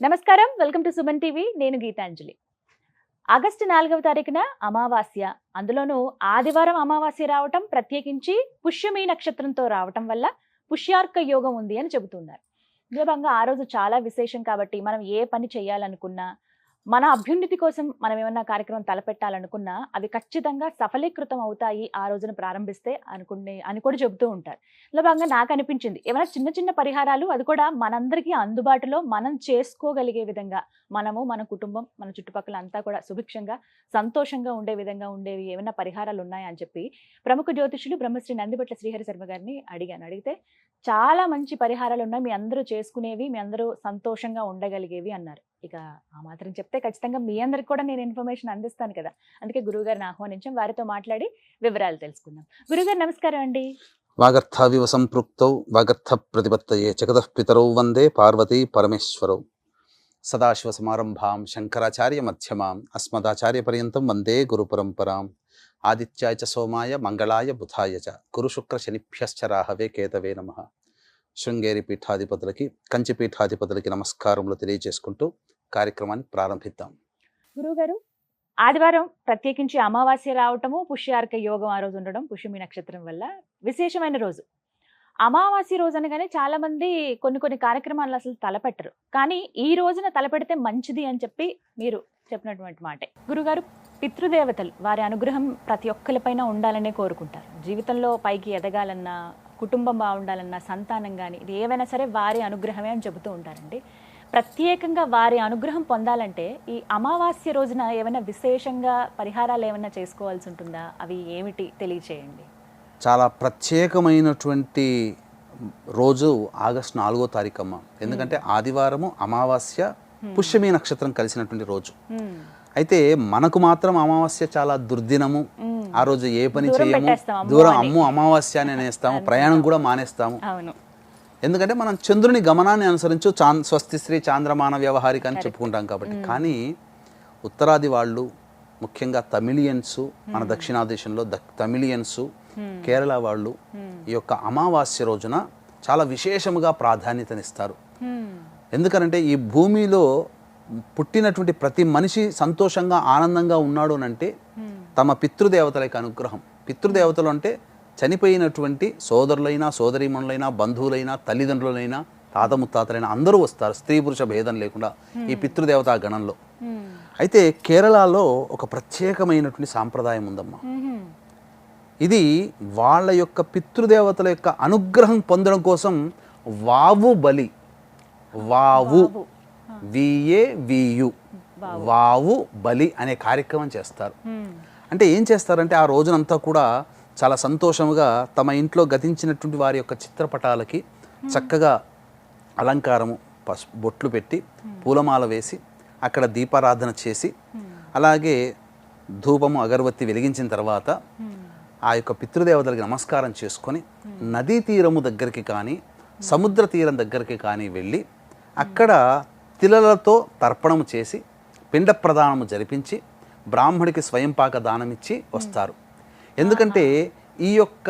నమస్కారం, welcome to Suman TV. నేను Gitanjali. August 4వ తారీఖున అమావాస్య, అందులోనూ ఆదివారం అమావాస్య రావటం, ప్రత్యేకించి పుష్యమి నక్షత్రంతో రావటం వల్ల పుష్యార్క యోగం ఉంది అని చెబుతున్నారు. నిజంగా ఆ రోజు చాలా విశేషం కాబట్టి మనం ఏ పని చేయాలనుకున్నా, మన అభ్యున్నతి కోసం మనం ఏమన్నా కార్యక్రమం తలపెట్టాలనుకున్నా అవి ఖచ్చితంగా సఫలీకృతం అవుతాయి ఆ రోజున ప్రారంభిస్తే అని కూడా చెబుతూ ఉంటారు. ఇలా భాగంగా నాకు అనిపించింది, ఏమైనా చిన్న చిన్న పరిహారాలు, అది కూడా మనందరికీ అందుబాటులో మనం చేసుకోగలిగే విధంగా, మనము మన కుటుంబం మన చుట్టుపక్కల అంతా కూడా సుభిక్షంగా సంతోషంగా ఉండే విధంగా ఉండేవి ఏమైనా పరిహారాలు ఉన్నాయా అని చెప్పి ప్రముఖ జ్యోతిషులు బ్రహ్మశ్రీ నందిబట్ల శ్రీహరి శర్మ గారిని అడిగితే చాలా మంచి పరిహారాలు ఉన్నాయి, మీ అందరూ చేసుకునేవి, మీ అందరూ సంతోషంగా ఉండగలిగేవి అన్నారు. ఇక ఆ మాత్రం చెప్తే ఖచ్చితంగా మీ అందరికి కూడా నేను ఇన్ఫర్మేషన్ అందిస్తాను కదా. అందుకే గురువు గారిని ఆహ్వానించాం, వారితో మాట్లాడి వివరాలు తెలుసుకుందాం. గురుగారు నమస్కారం అండి. వాగర్థావివ సంపృక్తౌ వాగర్థ ప్రతిపత్తయే జగతః పితరౌ వందే పార్వతీ పరమేశ్వరౌ. సదాశివ సమారంభాం శంకరాచార్య మధ్యమాం అస్మదాచార్య పర్యంతం వందే గురు పరంపరాం. ఆదిత్యాయ చ సోమాయ మంగళాయ బుధాయ చ గురు శుక్ర శనిభ్యశ్చ రాహవే కేతవే నమః. శృంగేరి పీఠాధిపతులకి, కంచి పీఠాధిపతులకి నమస్కారములు తెలియజేసుకుంటూ కార్యక్రమాన్ని ప్రారంభిద్దాం. గురువుగారు, ఆదివారం ప్రత్యేకించి అమావాస్య రావటము, పుష్యార్క యోగం ఆ రోజు ఉండడం, పుష్యమి నక్షత్రం వల్ల విశేషమైన రోజు. అమావాస్య రోజు అనగానే చాలా మంది కొన్ని కార్యక్రమాలు అసలు తలపెట్టరు, కానీ ఈ రోజున తలపెడితే మంచిది అని చెప్పి మీరు చెప్పినటువంటి మాటే. గురుగారు, పితృదేవతలు వారి అనుగ్రహం ప్రతి ఒక్కరిపైన ఉండాలనే కోరుకుంటారు. జీవితంలో పైకి ఎదగాలన్నా, కుటుంబం బాగుండాలన్నా, సంతానం కానీ ఇది ఏవైనా సరే వారి అనుగ్రహమే అని చెబుతూ ఉంటారండి. ప్రత్యేకంగా వారి అనుగ్రహం పొందాలంటే ఈ అమావాస్య రోజున ఏమైనా విశేషంగా పరిహారాలు ఏమైనా చేసుకోవాల్సి ఉంటుందా? అవి ఏమిటి తెలియచేయండి. చాలా ప్రత్యేకమైనటువంటి రోజు ఆగస్టు 4వ తారీఖు అమ్మ. ఎందుకంటే ఆదివారము అమావాస్య పుష్యమి నక్షత్రం కలిసినటువంటి రోజు. అయితే మనకు మాత్రం అమావాస్య చాలా దుర్దినము. ఆ రోజు ఏ పని చేయము, దూరం అమ్ము అమావాస్య అని అనేస్తాము, ప్రయాణం కూడా మానేస్తాము. ఎందుకంటే మనం చంద్రుని గమనాన్ని అనుసరించు స్వస్తి శ్రీ చాంద్రమాన వ్యవహారిక అని చెప్పుకుంటాం కాబట్టి. కానీ ఉత్తరాది వాళ్ళు, ముఖ్యంగా తమిళియన్స్, మన దక్షిణాదేశంలో తమిళియన్స్, కేరళ వాళ్ళు ఈ యొక్క అమావాస్య రోజున చాలా విశేషముగా ప్రాధాన్యతనిస్తారు. ఎందుకనంటే ఈ భూమిలో పుట్టినటువంటి ప్రతి మనిషి సంతోషంగా ఆనందంగా ఉన్నాడు అంటే తమ పితృదేవతల యొక్క అనుగ్రహం. పితృదేవతలు అంటే చనిపోయినటువంటి సోదరులైనా, సోదరీమణులైనా, బంధువులైనా, తల్లిదండ్రులైనా, తాత ముత్తాతలైనా అందరూ వస్తారు, స్త్రీ పురుష భేదం లేకుండా ఈ పితృదేవతా గణంలో. అయితే కేరళలో ఒక ప్రత్యేకమైనటువంటి సాంప్రదాయం ఉందమ్మా. ఇది వాళ్ళ యొక్క పితృదేవతల యొక్క అనుగ్రహం పొందడం కోసం వావు బలి, వావు VAVU వావు బలి అనే కార్యక్రమం చేస్తారు. అంటే ఏం చేస్తారంటే ఆ రోజునంతా కూడా చాలా సంతోషముగా తమ ఇంట్లో గతించినటువంటి వారి యొక్క చిత్రపటాలకి చక్కగా అలంకారము, బొట్లు పెట్టి, పూలమాల వేసి, అక్కడ దీపారాధన చేసి, అలాగే ధూపము అగరబత్తి వెలిగించిన తర్వాత ఆ యొక్క పితృదేవతలకి నమస్కారం చేసుకొని నదీ తీరము దగ్గరికి కానీ, సముద్ర తీరం దగ్గరికి కానీ వెళ్ళి అక్కడ తిలలతో తర్పణము చేసి పిండ ప్రదానము జరిపించి బ్రాహ్మడికి స్వయంపాక దానమిచ్చి వస్తారు. ఎందుకంటే ఈ యొక్క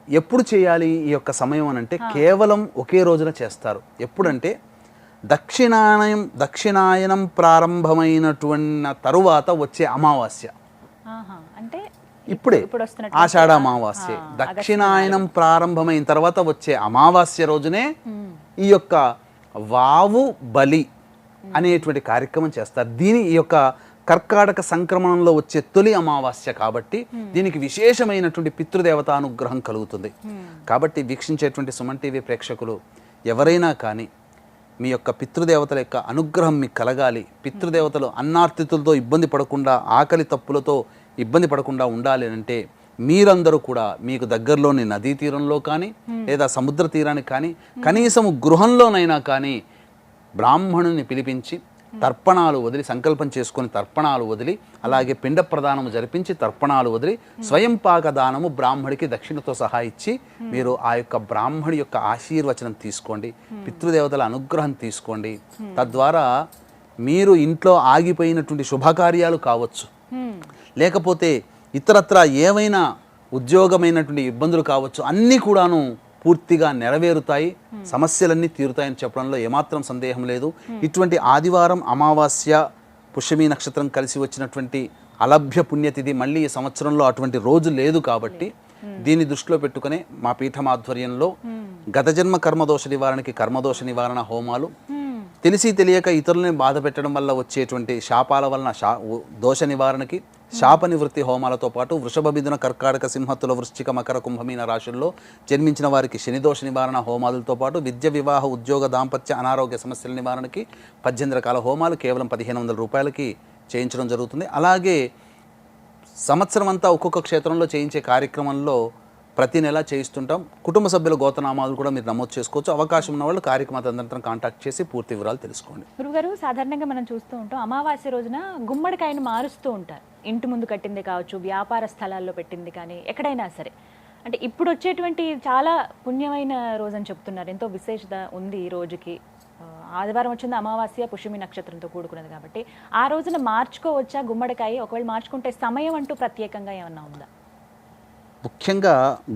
ఎప్పుడు చేయాలి ఈ యొక్క సమయం అని అంటే కేవలం ఒకే రోజున చేస్తారు. ఎప్పుడంటే దక్షిణాయనం ప్రారంభమైనటువంటి తరువాత వచ్చే అమావాస్య, అంటే ఇప్పుడే ఆషాఢ అమావాస్య. దక్షిణాయనం ప్రారంభమైన తర్వాత వచ్చే అమావాస్య రోజునే ఈ యొక్క వావు బలి అనేటువంటి కార్యక్రమం చేస్తారు. ఈ యొక్క కర్కాటక సంక్రమణంలో వచ్చే తొలి అమావాస్య కాబట్టి దీనికి విశేషమైనటువంటి పితృదేవతానుగ్రహం కలుగుతుంది. కాబట్టి వీక్షించేటువంటి సుమన్ టీవీ ప్రేక్షకులు ఎవరైనా కానీ మీ యొక్క పితృదేవతల యొక్క అనుగ్రహం మీకు కలగాలి, పితృదేవతలు అన్నార్తితులతో ఇబ్బంది పడకుండా, ఆకలి తప్పులతో ఇబ్బంది పడకుండా ఉండాలి అంటే మీరందరూ కూడా మీకు దగ్గరలోని నదీ తీరంలో కానీ లేదా సముద్ర తీరానికి కానీ, కనీసం గృహంలోనైనా కానీ బ్రాహ్మణుని పిలిపించి తర్పణాలు వదిలి, సంకల్పం చేసుకొని తర్పణాలు వదిలి, అలాగే పిండ ప్రదానము జరిపించి తర్పణాలు వదిలి స్వయంపాక దానము బ్రాహ్మడికి దక్షిణతో సహా ఇచ్చి మీరు ఆ యొక్క బ్రాహ్మడి యొక్క ఆశీర్వచనం తీసుకోండి, పితృదేవతల అనుగ్రహం తీసుకోండి. తద్వారా మీరు ఇంట్లో ఆగిపోయినటువంటి శుభకార్యాలు కావచ్చు, లేకపోతే ఇతరత్ర ఏవైనా ఉద్యోగమైనటువంటి ఇబ్బందులు కావచ్చు, అన్నీ కూడాను పూర్తిగా నెరవేరుతాయి, సమస్యలన్నీ తీరుతాయని చెప్పడంలో ఏమాత్రం సందేహం లేదు. ఇటువంటి ఆదివారం అమావాస్య పుష్యమి నక్షత్రం కలిసి వచ్చినటువంటి అలభ్య పుణ్యతిథి మళ్ళీ ఈ సంవత్సరంలో అటువంటి రోజు లేదు కాబట్టి దీన్ని దృష్టిలో పెట్టుకునే మా పీఠం ఆధ్వర్యంలో గత జన్మ కర్మదోష నివారణకి కర్మదోష నివారణ హోమాలు, తెలిసి తెలియక ఇతరులని బాధ పెట్టడం వల్ల వచ్చేటువంటి శాపాల వలన దోష నివారణకి శాప నివృత్తి హోమాలతో పాటు వృషభ మిథున కర్కాటక సింహతుల వృశ్చిక మకర కుంభమీన రాశుల్లో జన్మించిన వారికి శనిదోష నివారణ హోమాలతో పాటు విద్య వివాహ ఉద్యోగ దాంపత్య అనారోగ్య సమస్యల నివారణకి 18 రకాల హోమాలు కేవలం 1500 రూపాయలకి చేయించడం జరుగుతుంది. అలాగే సంవత్సరం అంతా ఒక్కొక్క క్షేత్రంలో చేయించే కార్యక్రమంలో ప్రతి నెల చేయిస్తుంటాం. కుటుంబ సభ్యుల గోతనామాలు కూడా మీరు నమోదు చేసుకోవచ్చు. అవకాశం ఉన్న వాళ్ళు కార్యక్రమ తదనంతరం కాంటాక్ట్ చేసి పూర్తి వివరాలు తెలుసుకోండి. గురుగారు, సాధారణంగా మనం చూస్తూ ఉంటాం అమావాస్య రోజున గుమ్మడికాయను మారుస్తూ ఉంటారు. ఇంటి ముందు కట్టింది కావచ్చు, వ్యాపార స్థలాల్లో పెట్టింది కానీ ఎక్కడైనా సరే. అంటే ఇప్పుడు వచ్చేటువంటి చాలా పుణ్యమైన రోజు అని చెప్తున్నారు. ఎంతో విశేషత ఉంది ఈ రోజుకి. ఆదివారం వచ్చింది, అమావాస్య పుష్యమి నక్షత్రంతో కూడుకున్నది కాబట్టి ఆ రోజున మార్చుకోవచ్చా గుమ్మడికాయ? ఒకవేళ మార్చుకుంటే సమయం అంటూ ప్రత్యేకంగా ఏమన్నా ఉందా? ముఖ్యంగా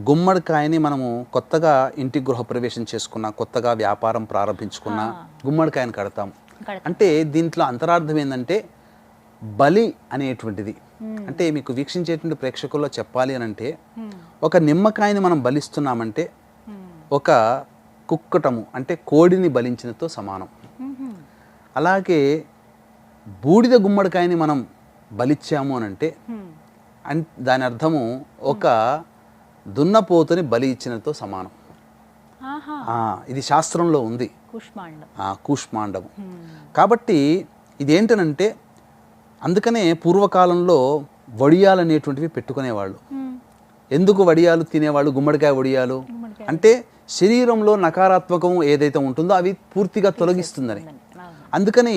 గుమ్మడికాయని మనము కొత్తగా ఇంటి గృహప్రవేశం చేసుకున్నా, కొత్తగా వ్యాపారం ప్రారంభించుకున్నా గుమ్మడికాయని కడతాం. అంటే దీంట్లో అంతరార్థం ఏంటంటే బలి అనేటువంటిది. అంటే మీకు వీక్షించేటువంటి ప్రేక్షకుల్లో చెప్పాలి అని అంటే, ఒక నిమ్మకాయని మనం బలిస్తున్నామంటే ఒక కుక్కటము అంటే కోడిని బలించినతో సమానం. అలాగే బూడిద గుమ్మడికాయని మనం బలిచ్చాము అని అంటే దాని అర్థము ఒక దున్నపోతుని బలి ఇచ్చినతో సమానం. ఇది శాస్త్రంలో ఉంది, కూష్మాండము. కాబట్టి ఇదేంటనంటే అందుకనే పూర్వకాలంలో వడియాలు అనేటువంటివి పెట్టుకునేవాళ్ళు. ఎందుకు వడియాలు తినేవాళ్ళు? గుమ్మడికాయ వడియాలు అంటే శరీరంలో నకారాత్మకం ఏదైతే ఉంటుందో అవి పూర్తిగా తొలగిస్తుందని. అందుకని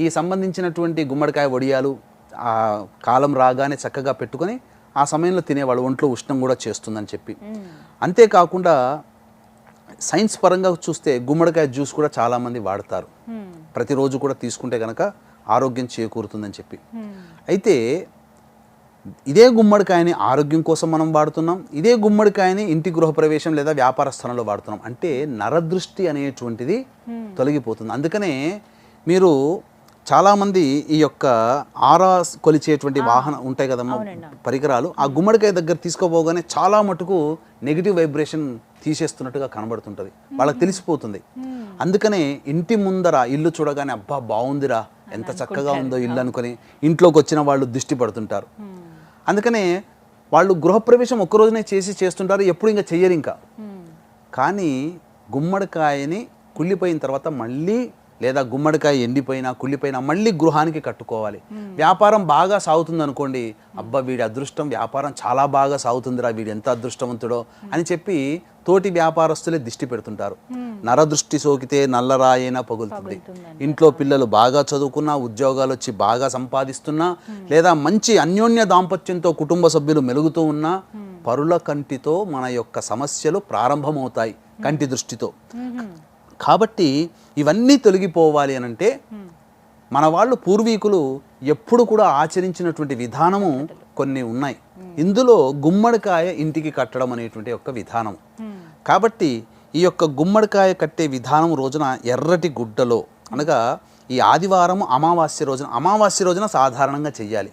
ఈ సంబంధించినటువంటి గుమ్మడికాయ వడియాలు ఆ కాలం రాగానే చక్కగా పెట్టుకొని ఆ సమయంలో తినేవాళ్ళు. ఒంట్లో ఉష్ణం కూడా చేస్తుందని చెప్పి. అంతేకాకుండా సైన్స్ పరంగా చూస్తే గుమ్మడికాయ జ్యూస్ కూడా చాలామంది వాడతారు. ప్రతిరోజు కూడా తీసుకుంటే కనుక ఆరోగ్యం చేకూరుతుందని చెప్పి. అయితే ఇదే గుమ్మడికాయని ఆరోగ్యం కోసం మనం వాడుతున్నాం, ఇదే గుమ్మడికాయని ఇంటి గృహప్రవేశం లేదా వ్యాపార స్థలంలో వాడుతున్నాం. అంటే నరదృష్టి అనేటువంటిది తొలగిపోతుంది. అందుకనే మీరు చాలామంది ఈ యొక్క ఆరా కొలిచేటువంటి వాహనం ఉంటాయి కదమ్మా, పరికరాలు, ఆ గుమ్మడికాయ దగ్గర తీసుకోపోగానే చాలా మటుకు నెగిటివ్ వైబ్రేషన్ తీసేస్తున్నట్టుగా కనబడుతుంటుంది, వాళ్ళకి తెలిసిపోతుంది. అందుకనే ఇంటి ముందర ఇల్లు చూడగానే అబ్బా బాగుందిరా, ఎంత చక్కగా ఉందో ఇల్లు అనుకొని ఇంట్లోకి వచ్చిన వాళ్ళు దృష్టి పడుతుంటారు. అందుకనే వాళ్ళు గృహప్రవేశం ఒక్కరోజునే చేస్తుంటారు, ఎప్పుడు ఇంకా చెయ్యరు ఇంకా. కానీ గుమ్మడికాయని కుళ్ళిపోయిన తర్వాత మళ్ళీ, లేదా గుమ్మడికాయ ఎండిపోయినా కుళ్ళిపోయినా మళ్ళీ గృహానికి కట్టుకోవాలి. వ్యాపారం బాగా సాగుతుంది అనుకోండి, అబ్బా వీడి అదృష్టం, వ్యాపారం చాలా బాగా సాగుతుందిరా, వీడు ఎంత అదృష్టవంతుడో అని చెప్పి తోటి వ్యాపారస్తులే దిష్టి పెడుతుంటారు. నరదృష్టి సోకితే నల్లరాయైనా పగులుతుంది. ఇంట్లో పిల్లలు బాగా చదువుకున్నా, ఉద్యోగాలు వచ్చి బాగా సంపాదిస్తున్నా, లేదా మంచి అన్యోన్య దాంపత్యంతో కుటుంబ సభ్యులు మెలుగుతూ ఉన్నా, పరుల కంటితో మన యొక్క సమస్యలు ప్రారంభమవుతాయి, కంటి దృష్టితో. కాబట్టి ఇవన్నీ తొలగిపోవాలి అనంటే మన వాళ్ళు పూర్వీకులు ఎప్పుడు కూడా ఆచరించినటువంటి విధానము కొన్ని ఉన్నాయి. ఇందులో గుమ్మడికాయ ఇంటికి కట్టడం అనేటువంటి ఒక విధానం. కాబట్టి ఈ యొక్క గుమ్మడికాయ కట్టే విధానం రోజున ఎర్రటి గుడ్డలో, అనగా ఈ ఆదివారం అమావాస్య రోజున సాధారణంగా చెయ్యాలి.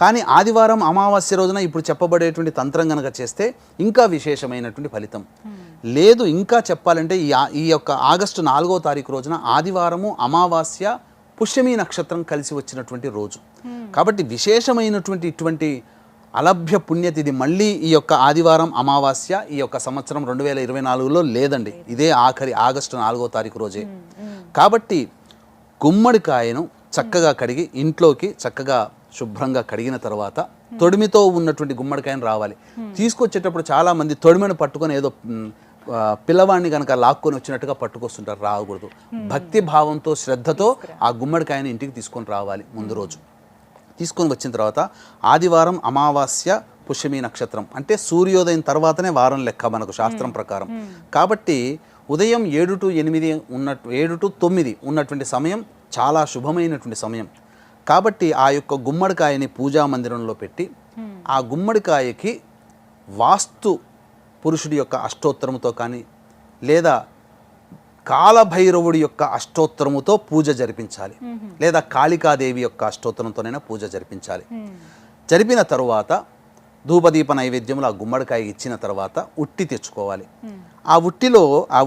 కానీ ఆదివారం అమావాస్య రోజున ఇప్పుడు చెప్పబడేటువంటి తంత్రం కనుక చేస్తే ఇంకా విశేషమైనటువంటి ఫలితం. లేదు ఇంకా చెప్పాలంటే ఈ యొక్క ఆగస్టు 4వ తారీఖు రోజున ఆదివారము అమావాస్య పుష్యమి నక్షత్రం కలిసి వచ్చినటువంటి రోజు. కాబట్టి విశేషమైనటువంటి ఇటువంటి అలభ్య పుణ్యతిథి మళ్ళీ ఈ యొక్క ఆదివారం అమావాస్య ఈ యొక్క సంవత్సరం 2024లో లేదండి. ఇదే ఆఖరి ఆగస్టు 4వ తారీఖు రోజే. కాబట్టి గుమ్మడికాయను చక్కగా కడిగి ఇంట్లోకి చక్కగా శుభ్రంగా కడిగిన తర్వాత తొడిమితో ఉన్నటువంటి గుమ్మడికాయను రావాలి. తీసుకొచ్చేటప్పుడు చాలామంది తొడిమిని పట్టుకొని ఏదో పిల్లవాడిని కనుక లాక్కొని వచ్చినట్టుగా పట్టుకొస్తుంటారు. రాకూడదు. భక్తి భావంతో శ్రద్ధతో ఆ గుమ్మడికాయని ఇంటికి తీసుకొని రావాలి. ముందు రోజు తీసుకొని వచ్చిన తర్వాత ఆదివారం అమావాస్య పుష్యమి నక్షత్రం అంటే సూర్యోదయం తర్వాతనే వారం లెక్క మనకు శాస్త్రం ప్రకారం. కాబట్టి ఉదయం 7 to 9 ఉన్నటువంటి సమయం చాలా శుభమైనటువంటి సమయం. కాబట్టి ఆ యొక్క గుమ్మడికాయని పూజా మందిరంలో పెట్టి ఆ గుమ్మడికాయకి వాస్తు పురుషుడి యొక్క అష్టోత్తరముతో కానీ లేదా కాలభైరవుడి యొక్క అష్టోత్తరముతో పూజ జరిపించాలి, లేదా కాళికాదేవి యొక్క అష్టోత్తరంతోనైనా పూజ జరిపించాలి. జరిపిన తరువాత ధూపదీప నైవేద్యములు ఆ గుమ్మడికాయ ఇచ్చిన తర్వాత ఉట్టి తెచ్చుకోవాలి. ఆ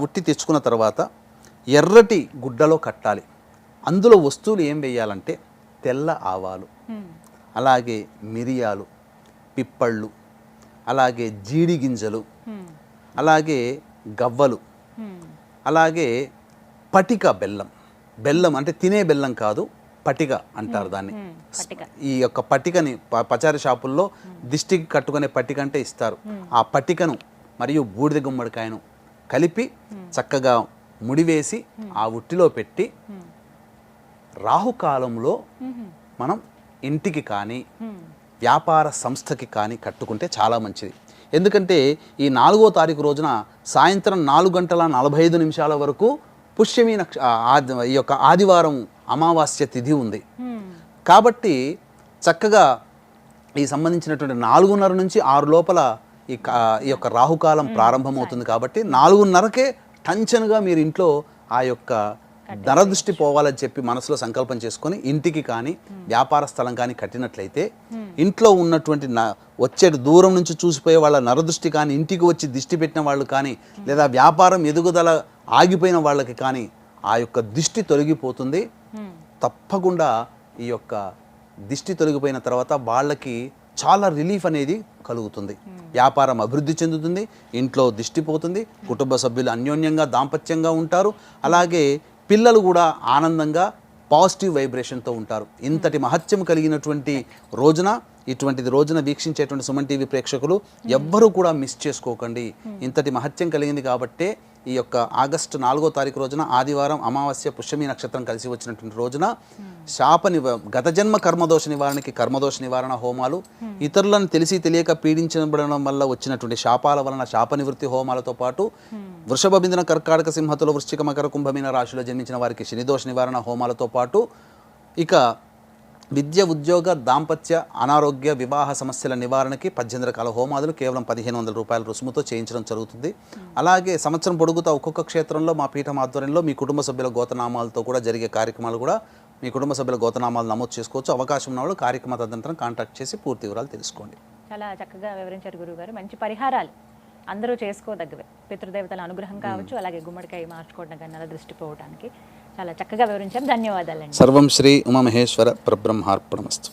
ఉట్టి తెచ్చుకున్న తర్వాత ఎర్రటి గుడ్డలో కట్టాలి. అందులో వస్తువులు ఏం వేయాలంటే తెల్ల ఆవాలు, అలాగే మిరియాలు, పిప్పళ్ళు, అలాగే జీడి గింజలు, అలాగే గవ్వలు, అలాగే పటిక బెల్లం. బెల్లం అంటే తినే బెల్లం కాదు, పటిక అంటారు దాన్ని. ఈ యొక్క పటికని పచారీ షాపుల్లో దిష్టికి కట్టుకునే పటిక అంటే ఇస్తారు. ఆ పటికను మరియు బూడిద గుమ్మడికాయను కలిపి చక్కగా ముడివేసి ఆ ఉట్టిలో పెట్టి రాహుకాలంలో మనం ఇంటికి కానీ వ్యాపార సంస్థకి కానీ కట్టుకుంటే చాలా మంచిది. ఎందుకంటే ఈ 4వ తారీఖు రోజున సాయంత్రం 4:45 వరకు పుష్యమి ఈ యొక్క ఆదివారం అమావాస్య తిథి ఉంది. కాబట్టి చక్కగా ఈ సంబంధించినటువంటి 4:30 నుంచి 6 లోపల ఈ యొక్క రాహుకాలం ప్రారంభమవుతుంది. కాబట్టి 4:30కే టంచన్గా మీరు ఇంట్లో ఆ యొక్క నరదృష్టి పోవాలని చెప్పి మనసులో సంకల్పం చేసుకొని ఇంటికి కానీ వ్యాపార స్థలం కానీ కట్టినట్లయితే ఇంట్లో ఉన్నటువంటి వచ్చే దూరం నుంచి చూసిపోయే వాళ్ళ నరదృష్టి కానీ, ఇంటికి వచ్చి దిష్టి పెట్టిన వాళ్ళు కానీ, లేదా వ్యాపారం ఎదుగుదల ఆగిపోయిన వాళ్ళకి కానీ ఆ యొక్క దిష్టి తొలగిపోతుంది. తప్పకుండా ఈ యొక్క దిష్టి తొలగిపోయిన తర్వాత వాళ్ళకి చాలా రిలీఫ్ అనేది కలుగుతుంది. వ్యాపారం అభివృద్ధి చెందుతుంది, ఇంట్లో దిష్టి పోతుంది, కుటుంబ సభ్యులు అన్యోన్యంగా దాంపత్యంగా ఉంటారు, అలాగే పిల్లలు కూడా ఆనందంగా పాజిటివ్ వైబ్రేషన్తో ఉంటారు. ఇంతటి మహత్యం కలిగినటువంటి రోజున, ఇటువంటిది రోజున వీక్షించేటువంటి సుమన్ టీవీ ప్రేక్షకులు ఎవ్వరూ కూడా మిస్ చేసుకోకండి. ఇంతటి మహత్యం కలిగింది కాబట్టే ఈ యొక్క ఆగస్టు 4వ తారీఖు రోజున ఆదివారం అమావాస్య పుష్యమి నక్షత్రం కలిసి వచ్చినటువంటి రోజున గత జన్మ కర్మదోష నివారణకి కర్మదోష నివారణ హోమాలు, ఇతరులను తెలిసి తెలియక పీడించబడడం వల్ల వచ్చినటువంటి శాపాల వలన శాప నివృత్తి హోమాలతో పాటు వృషభ బిందున కర్కాటక సింహతుల వృశ్చిక మకర కుంభమీన రాశిలో జన్మించిన వారికి శనిదోష నివారణ హోమాలతో పాటు ఇక విద్య, ఉద్యోగ, దాంపత్య, అనారోగ్య, వివాహ సమస్యల నివారణకి 18 రకాల హోమాదులు కేవలం 1500 రూపాయల రుసుముతో చేయించడం జరుగుతుంది. అలాగే సంవత్సరం పొడుగుతా ఒక్కొక్క క్షేత్రంలో మా పీఠం ఆధ్వర్యంలో మీ కుటుంబ సభ్యుల గోతనామాలతో కూడా జరిగే కార్యక్రమాలు కూడా మీ కుటుంబ సభ్యుల గోతనామాలు నమోదు చేసుకోవచ్చు. అవకాశం ఉన్న వాళ్ళు కార్యక్రమ తదనంతరం కాంటాక్ట్ చేసి పూర్తి వివరాలు తెలుసుకోండి. చాలా చక్కగా వివరించారు గురువుగారు. మంచి పరిహారాలు అందరూ చేసుకోదగ్గవే. పితృదేవతల అనుగ్రహం కావచ్చు, అలాగే గుమ్మడికాయ మార్చుకోవడం కానీ నర దృష్టి పోవడానికి చాలా చక్కగా వివరించారు. ధన్యవాదాలండి. సర్వం శ్రీ ఉమామహేశ్వర పరబ్రహ్మార్పణమస్తు.